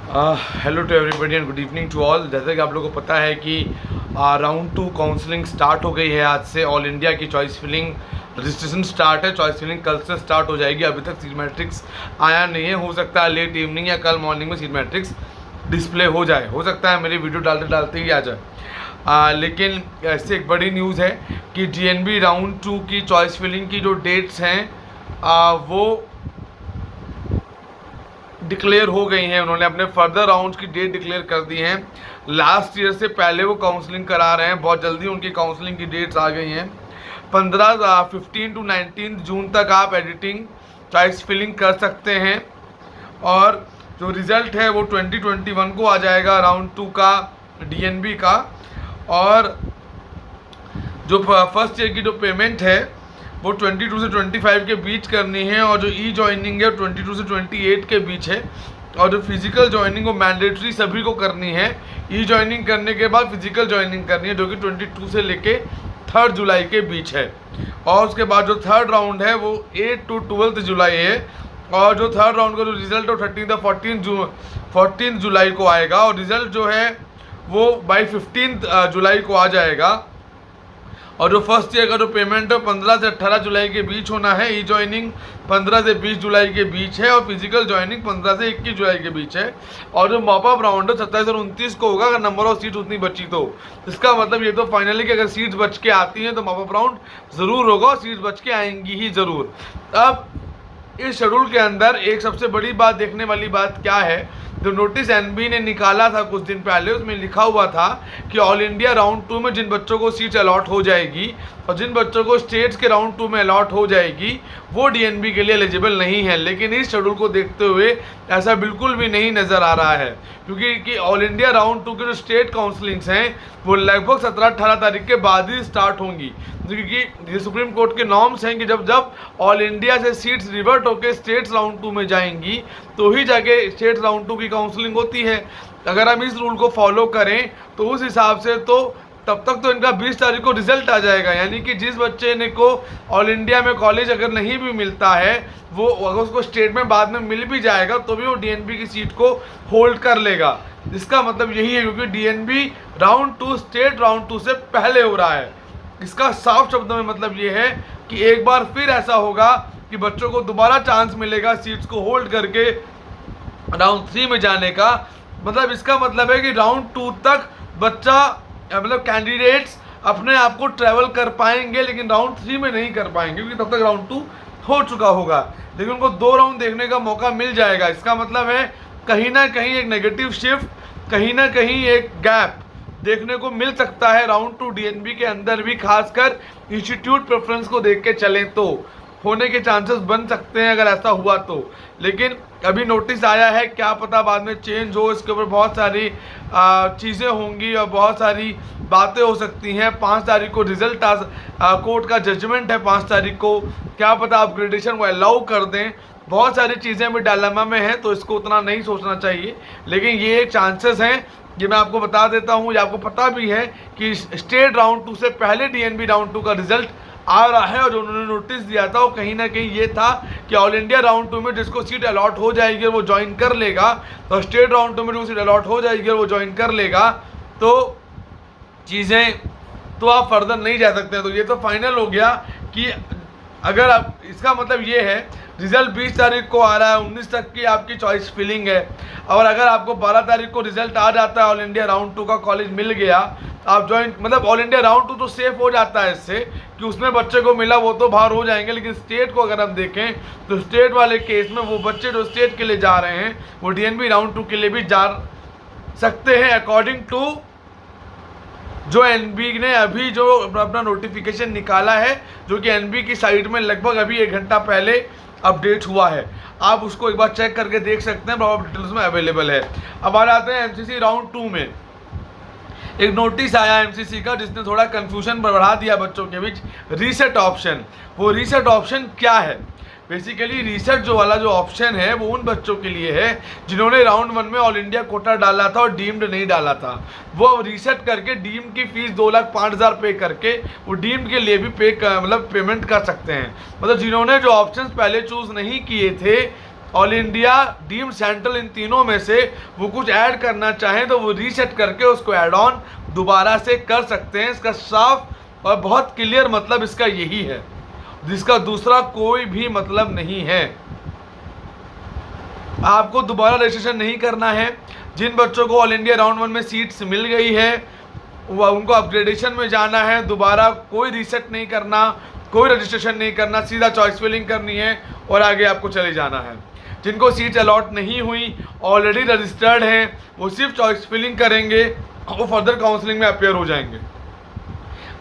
Hello to everybody and good evening to all. जैसे कि आप लोगों को पता है कि राउंड 2 काउंसलिंग स्टार्ट हो गई है। आज से ऑल इंडिया की चॉइस फिलिंग रजिस्ट्रेशन स्टार्ट है। चॉइस फिलिंग कल से स्टार्ट हो जाएगी। अभी तक सीट मैट्रिक्स आया नहीं है, हो सकता है लेट इवनिंग या कल मॉर्निंग में सीट मैट्रिक्स डिस्प्ले हो जाए, हो सकता है मेरी वीडियो डालते डालते ही आ जाए। लेकिन ऐसे एक बड़ी न्यूज़ है कि DNB राउंड 2 की चॉइस फिलिंग की जो डेट्स हैं वो डिक्लेयर हो गई हैं। उन्होंने अपने फर्दर राउंड्स की डेट डिक्लेयर कर दी हैं। लास्ट ईयर से पहले वो काउंसलिंग करा रहे हैं, बहुत जल्दी उनकी काउंसलिंग की डेट्स आ गई हैं। 15 to 19 जून तक आप एडिटिंग चॉइस फिलिंग कर सकते हैं और जो रिज़ल्ट है वो 2021 को आ जाएगा राउंड 2 का DNB का। और जो फर्स्ट ईयर की जो पेमेंट है वो 22 से 25 के बीच करनी है और जो ई ज्वाइनिंग है 22 से 28 के बीच है। और जो फिजिकल ज्वाइनिंग वो मैंडेटरी सभी को करनी है। ई ज्वाइनिंग करने के बाद फिजिकल ज्वाइनिंग करनी है जो कि 22 से लेके 3 जुलाई के बीच है। और उसके बाद जो थर्ड राउंड है वो 8 to 12 जुलाई है। और जो थर्ड राउंड का जो रिजल्ट है 14 जुलाई को आएगा और रिजल्ट जो है वो बाई 15 जुलाई को आ जाएगा। और जो फर्स्ट ईयर का जो पेमेंट है 15 से 18 जुलाई के बीच होना है। ई ज्वाइनिंग 15 से 20 जुलाई के बीच है और फिजिकल ज्वाइनिंग 15 से 21 जुलाई के बीच है। और जो मॉपअप राउंड है 27 और 29 को होगा अगर नंबर ऑफ सीट उतनी बची तो। इसका मतलब ये तो फाइनली कि अगर सीट्स बच के आती हैं तो मॉपअप राउंड ज़रूर होगा और सीट्स बच के आएंगी ही ज़रूर। अब इस शेड्यूल के अंदर एक सबसे बड़ी बात देखने वाली बात क्या है, जो नोटिस NB ने निकाला था कुछ दिन पहले उसमें लिखा हुआ था कि ऑल इंडिया राउंड 2 में जिन बच्चों को सीट्स अलॉट हो जाएगी और जिन बच्चों को स्टेट्स के राउंड 2 में अलॉट हो जाएगी वो DNB के लिए एलिजिबल नहीं है। लेकिन इस शेड्यूल को देखते हुए ऐसा बिल्कुल भी नहीं नज़र आ रहा है, क्योंकि ऑल इंडिया राउंड 2 के जो स्टेट काउंसलिंग्स हैं वो लगभग 17-18 तारीख के बाद ही स्टार्ट होंगी। क्योंकि ये सुप्रीम कोर्ट के नॉर्म्स हैं कि जब ऑल इंडिया से सीट्स रिवर्ट होकर स्टेट्स राउंड 2 में जाएंगी तो ही जाके स्टेट्स राउंड 2 की काउंसलिंग होती है। अगर हम इस रूल को फॉलो करें तो उस हिसाब से तो तब तक तो इनका 20 तारीख को रिजल्ट आ जाएगा। यानी कि जिस बच्चे ने को ऑल इंडिया में कॉलेज अगर नहीं भी मिलता है वो अगर उसको स्टेट में बाद में मिल भी जाएगा तो भी वो DNB की सीट को होल्ड कर लेगा। इसका मतलब यही है क्योंकि DNB राउंड 2 स्टेट राउंड 2 से पहले हो रहा है। इसका साफ शब्दों में मतलब ये है कि एक बार फिर ऐसा होगा कि बच्चों को दोबारा चांस मिलेगा सीट्स को होल्ड करके राउंड 3 में जाने का। मतलब इसका मतलब है कि राउंड 2 तक बच्चा मतलब कैंडिडेट्स अपने आप को ट्रैवल कर पाएंगे लेकिन राउंड 3 में नहीं कर पाएंगे क्योंकि तब तक राउंड 2 हो चुका होगा। लेकिन उनको 2 राउंड देखने का मौका मिल जाएगा। इसका मतलब है कहीं ना कहीं एक नेगेटिव शिफ्ट, कहीं ना कहीं एक गैप देखने को मिल सकता है राउंड 2 DNB के अंदर भी, खासकर इंस्टीट्यूट प्रेफरेंस को देख के चलें तो होने के चांसेस बन सकते हैं अगर ऐसा हुआ तो। लेकिन अभी नोटिस आया है, क्या पता बाद में चेंज हो। इसके ऊपर बहुत सारी चीज़ें होंगी और बहुत सारी बातें हो सकती हैं। 5 तारीख को रिजल्ट कोर्ट का जजमेंट है 5 तारीख को, क्या पता अपग्रेडेशन को अलाउ कर दें। बहुत सारी चीज़ें भी डायलेमा में हैं तो इसको उतना नहीं सोचना चाहिए। लेकिन ये चांसेस हैं, ये मैं आपको बता देता हूँ। ये आपको पता भी है कि स्टेट राउंड 2 से पहले DNB राउंड 2 का रिजल्ट आ रहा है। और जो उन्होंने नोटिस दिया था वो कहीं ना कहीं ये था कि ऑल इंडिया राउंड 2 में जिसको सीट अलॉट हो जाएगी वो ज्वाइन कर लेगा, तो स्टेट राउंड 2 में जो सीट अलॉट हो जाएगी वो ज्वाइन कर लेगा, तो चीज़ें तो आप फर्दर नहीं जा सकते हैं। तो ये तो फाइनल हो गया कि अगर आप, इसका मतलब ये है रिजल्ट 20 तारीख को आ रहा है, 19 तक की आपकी चॉइस फिलिंग है। और अगर आपको 12 तारीख को रिजल्ट आ जाता है ऑल इंडिया राउंड 2 का कॉलेज मिल गया, आप ज्वाइन मतलब ऑल इंडिया राउंड 2 तो सेफ हो जाता है इससे कि उसमें बच्चे को मिला वो तो बाहर हो जाएंगे। लेकिन स्टेट को अगर हम देखें तो स्टेट वाले केस में वो बच्चे जो स्टेट के लिए जा रहे हैं वो DNB राउंड 2 के लिए भी जा सकते हैं अकॉर्डिंग टू जो NB ने अभी जो अपना नोटिफिकेशन निकाला है, जो कि NB की साइट में लगभग अभी 1 घंटा पहले अपडेट हुआ है। आप उसको एक बार चेक करके देख सकते हैं, प्रॉपर डिटेल्स में अवेलेबल है। अब आ जाते हैं MCC राउंड 2 में। एक नोटिस आया MCC का जिसने थोड़ा कन्फ्यूजन बढ़ा दिया बच्चों के बीच। रीसेट ऑप्शन, वो रीसेट ऑप्शन क्या है? बेसिकली रीसेट जो वाला जो ऑप्शन है वो उन बच्चों के लिए है जिन्होंने राउंड 1 में ऑल इंडिया कोटा डाला था और डीम्ड नहीं डाला था। वो अब रीसेट करके डीम्ड की फीस 2,05,000 पे करके वो डीम्ड के लिए भी मतलब पेमेंट कर सकते हैं। मतलब जिन्होंने जो ऑप्शंस पहले चूज़ नहीं किए थे ऑल इंडिया, डीम्ड, सेंट्रल, इन तीनों में से वो कुछ ऐड करना चाहें तो वो रीसेट करके उसको ऐड ऑन दोबारा से कर सकते हैं। इसका साफ और बहुत क्लियर मतलब इसका यही है, जिसका दूसरा कोई भी मतलब नहीं है। आपको दोबारा रजिस्ट्रेशन नहीं करना है। जिन बच्चों को ऑल इंडिया राउंड 1 में सीट्स मिल गई है उनको अपग्रेडेशन में जाना है, दोबारा कोई रीसेट नहीं करना, कोई रजिस्ट्रेशन नहीं करना, सीधा चॉइस फिलिंग करनी है और आगे आपको चले जाना है। जिनको सीट्स अलॉट नहीं हुई, ऑलरेडी रजिस्टर्ड हैं, वो सिर्फ चॉइस फिलिंग करेंगे, वो फर्दर काउंसलिंग में अपेयर हो जाएंगे।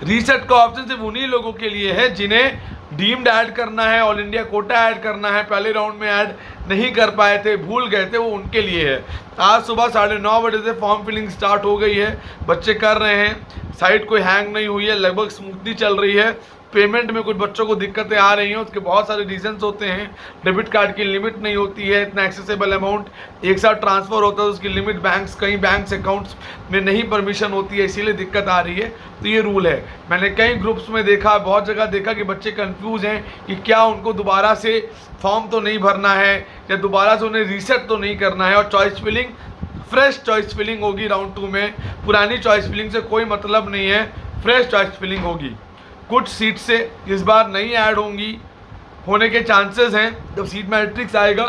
रीसेट का ऑप्शन सिर्फ उन्हीं लोगों के लिए है जिन्हें डीम्ड ऐड करना है, ऑल इंडिया कोटा ऐड करना है, पहले राउंड में ऐड नहीं कर पाए थे, भूल गए थे, वो उनके लिए है। आज सुबह 9:30 बजे से फॉर्म फिलिंग स्टार्ट हो गई है, बच्चे कर रहे हैं, साइट कोई हैंग नहीं हुई है, लगभग स्मूथली चल रही है। पेमेंट में कुछ बच्चों को दिक्कतें आ रही हैं, उसके बहुत सारे रीजंस होते हैं। डेबिट कार्ड की लिमिट नहीं होती है, इतना एक्सेसिबल अमाउंट एक साथ ट्रांसफ़र होता है, उसकी लिमिट कई बैंक्स अकाउंट्स में नहीं परमिशन होती है, इसीलिए दिक्कत आ रही है। तो ये रूल है। मैंने कई ग्रुप्स में देखा, बहुत जगह देखा कि बच्चे कंफ्यूज हैं कि क्या उनको दोबारा से फॉर्म तो नहीं भरना है या दोबारा से उन्हें रीसेट तो नहीं करना है। और choice filling fresh choice filling होगी राउंड 2 में, पुरानी चॉइस फिलिंग से कोई मतलब नहीं है, फ्रेश चॉइस फिलिंग होगी। कुछ सीट से इस बार नहीं ऐड होने के चांसेस हैं। जब सीट मैट्रिक्स आएगा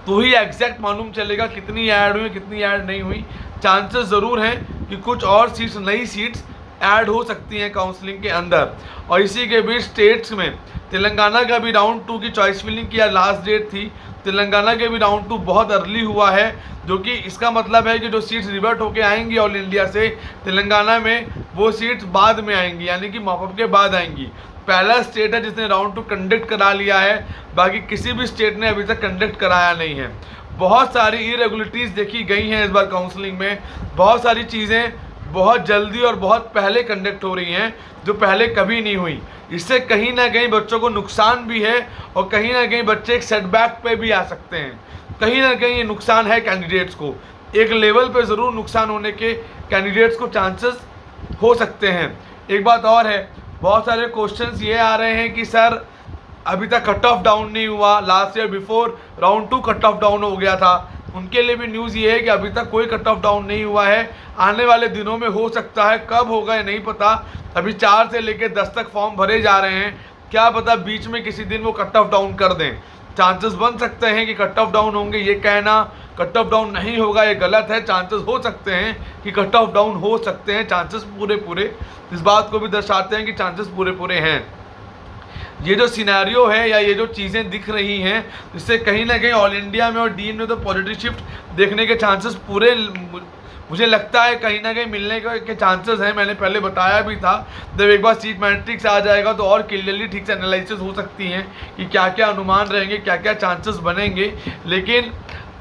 तो ही एग्जैक्ट मालूम चलेगा कितनी ऐड हुई, कितनी ऐड नहीं हुई। चांसेस ज़रूर हैं कि कुछ और सीट्स, नई सीट्स ऐड हो सकती हैं काउंसलिंग के अंदर। और इसी के बीच स्टेट्स में तेलंगाना का भी राउंड 2 की चॉइस फिलिंग की लास्ट डेट थी। तेलंगाना के भी राउंड 2 बहुत अर्ली हुआ है, जो कि इसका मतलब है कि जो सीट्स रिवर्ट होके आएंगी ऑल इंडिया से तेलंगाना में, वो सीट्स बाद में आएंगी, यानी कि मॉपअप के बाद आएंगी। पहला स्टेट है जिसने राउंड 2 कंडक्ट करा लिया है, बाकी किसी भी स्टेट ने अभी तक कंडक्ट कराया नहीं है। बहुत सारी इरेगुलरिटीज़ देखी गई हैं इस बार काउंसलिंग में, बहुत सारी चीज़ें बहुत जल्दी और बहुत पहले कंडक्ट हो रही हैं जो पहले कभी नहीं हुई। इससे कहीं ना कहीं बच्चों को नुकसान भी है और कहीं ना कहीं बच्चे एक सेटबैक पे भी आ सकते हैं। कहीं ना कहीं ये नुकसान है कैंडिडेट्स को, एक लेवल पे ज़रूर नुकसान होने के कैंडिडेट्स को चांसेस हो सकते हैं। एक बात और है, बहुत सारे क्वेश्चंस ये आ रहे हैं कि सर अभी तक कट ऑफ डाउन नहीं हुआ, last year before round 2 cut off down हो गया था। उनके लिए भी न्यूज़ ये है कि अभी तक कोई कट ऑफ डाउन नहीं हुआ है, आने वाले दिनों में हो सकता है, कब होगा ये नहीं पता। अभी 4 से लेकर 10 तक फॉर्म भरे जा रहे हैं, क्या पता बीच में किसी दिन वो कट ऑफ डाउन कर दें। चांसेस बन सकते हैं कि कट ऑफ डाउन होंगे, ये कहना कट ऑफ डाउन नहीं होगा ये गलत है। चांसेस हो सकते हैं कि कट ऑफ डाउन हो सकते हैं, चांसेस पूरे इस बात को भी दर्शाते हैं कि चांसेस पूरे हैं। ये जो सिनेरियो है या ये जो चीज़ें दिख रही हैं, इससे कहीं ना कहीं ऑल इंडिया में और डीन में तो पॉजिटिव शिफ्ट देखने के चांसेस पूरे, मुझे लगता है कहीं ना कहीं मिलने के चांसेस हैं। मैंने पहले बताया भी था, जब एक बार सीट मैट्रिक्स आ जाएगा तो और क्लियरली ठीक से एनालिसिस हो सकती हैं कि क्या क्या अनुमान रहेंगे, क्या क्या चांसेस बनेंगे। लेकिन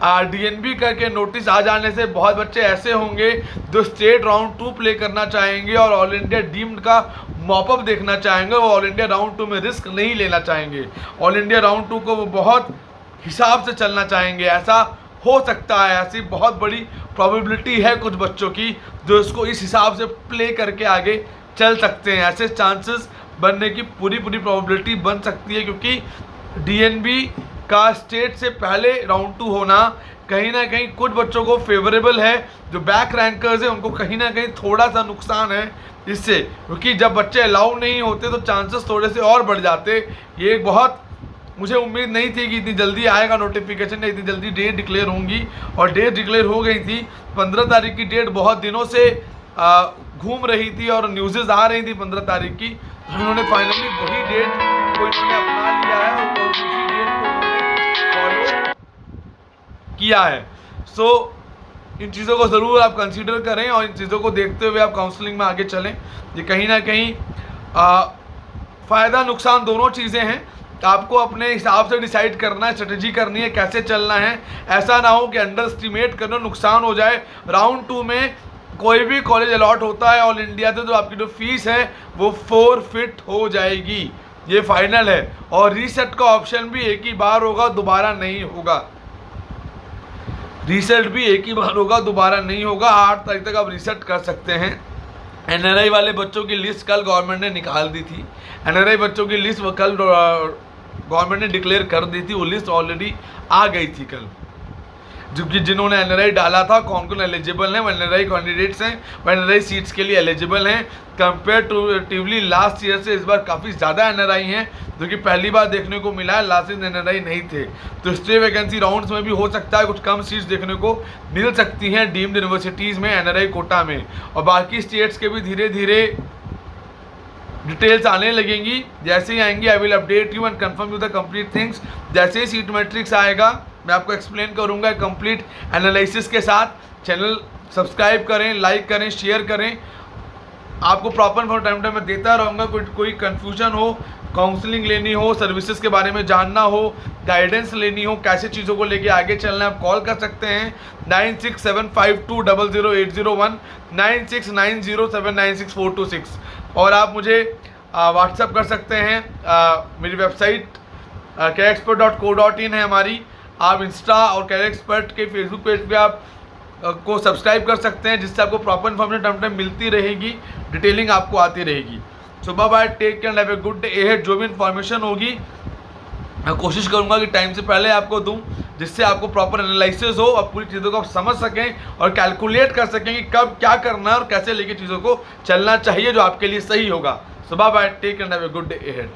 डीएनबी करके नोटिस आ जाने से बहुत बच्चे ऐसे होंगे जो स्टेट राउंड 2 प्ले करना चाहेंगे और ऑल इंडिया डीम्ड का मॉपअप देखना चाहेंगे। वो ऑल इंडिया राउंड 2 में रिस्क नहीं लेना चाहेंगे, ऑल इंडिया राउंड 2 को वो बहुत हिसाब से चलना चाहेंगे। ऐसा हो सकता है, ऐसी बहुत बड़ी प्रोबेबिलिटी है कुछ बच्चों की जो इसको इस हिसाब से प्ले करके आगे चल सकते हैं। ऐसे चांसेस बनने की पूरी प्रोबेबिलिटी बन सकती है, क्योंकि डीएनबी का स्टेट से पहले राउंड 2 होना कहीं ना कहीं कुछ बच्चों को फेवरेबल है। जो बैक रैंकर्स हैं उनको कहीं ना कहीं थोड़ा सा नुकसान है इससे, क्योंकि जब बच्चे अलाउ नहीं होते तो चांसेस थोड़े से और बढ़ जाते। ये एक बहुत, मुझे उम्मीद नहीं थी कि इतनी जल्दी आएगा नोटिफिकेशन, इतनी जल्दी डेट डिक्लेयर होंगी, और डेट डिक्लेयर हो गई थी। 15 तारीख की डेट बहुत दिनों से घूम रही थी और न्यूज़ेस आ रही थी 15 तारीख की। तो इन्होंने फाइनली वही डेट को इन्होंने अपना लिया है और उसी डेट को उन्होंने फॉलो किया है। सो इन चीज़ों को ज़रूर आप कंसीडर करें और इन चीज़ों को देखते हुए आप काउंसलिंग में आगे चलें। ये कहीं ना कहीं फ़ायदा नुकसान दोनों चीज़ें हैं, आपको अपने हिसाब से डिसाइड करना है, स्ट्रेटजी करनी है, कैसे चलना है। ऐसा ना हो कि अंडर एस्टिमेट करना नुकसान हो जाए। राउंड 2 में कोई भी कॉलेज अलॉट होता है ऑल इंडिया से तो आपकी जो फीस है वो फोरफिट हो जाएगी, ये फाइनल है। और रीसेट का ऑप्शन भी एक ही बार होगा, दोबारा नहीं होगा। रीसेट भी एक ही बार होगा, दोबारा नहीं होगा। 8 तारीख तक आप रीसेट कर सकते हैं। एनआरआई वाले बच्चों की लिस्ट कल गवर्नमेंट ने निकाल दी थी। एनआरआई बच्चों की लिस्ट कल गवर्नमेंट ने डिक्लेयर कर दी थी, वो लिस्ट ऑलरेडी आ गई थी कल, जो कि जिन्होंने एनआरआई डाला था कौन कौन एलिजिबल हैं, वो एनआरआई कैंडिडेट्स हैं, वो एनआरआई सीट्स के लिए एलिजिबल हैं। कंपेयर टू टिवली लास्ट ईयर से इस बार काफ़ी ज़्यादा एनआरआई हैं, जो कि पहली बार देखने को मिला है, लास्ट ईयर एनआरआई नहीं थे। तो स्टे वैकेंसी राउंड्स में भी हो सकता है कुछ कम सीट्स देखने को मिल सकती हैं डीम्ड यूनिवर्सिटीज़ में एनआरआई कोटा में, और बाकी स्टेट्स के भी धीरे धीरे डिटेल्स आने लगेंगी। जैसे ही आएंगी I will update you and confirm you the complete things. जैसे ही सीट मैट्रिक्स आएगा मैं आपको एक्सप्लेन करूंगा कंप्लीट एनालिसिस के साथ। चैनल सब्सक्राइब करें, लाइक करें, शेयर करें, आपको प्रॉपर फॉर टाइम टाइम मैं देता रहूँगा। कोई कन्फ्यूजन हो, काउंसलिंग लेनी हो, सर्विसेज के बारे में जानना हो, गाइडेंस लेनी हो, कैसे चीज़ों को लेके आगे चलना है, आप कॉल कर सकते हैं 9675200801 9690796426, और आप मुझे व्हाट्सअप कर सकते हैं। मेरी वेबसाइट careerexpert.co.in है हमारी। आप इंस्टा और कैरियर एक्सपर्ट के फेसबुक पेज पे आप को सब्सक्राइब कर सकते हैं, जिससे आपको प्रॉपर इन्फॉर्मेशन टाइम टाइम मिलती रहेगी, डिटेलिंग आपको आती रहेगी। So bye, take care, have a good day ahead. जो भी इन्फॉर्मेशन होगी मैं कोशिश करूंगा कि टाइम से पहले आपको दूं, जिससे आपको प्रॉपर एनालिसिस हो, आप पूरी चीज़ों को आप समझ सकें और कैलकुलेट कर सकें कि कब क्या करना है और कैसे लेके चीज़ों को चलना चाहिए जो आपके लिए सही होगा। So bye, take care, have a good day ahead.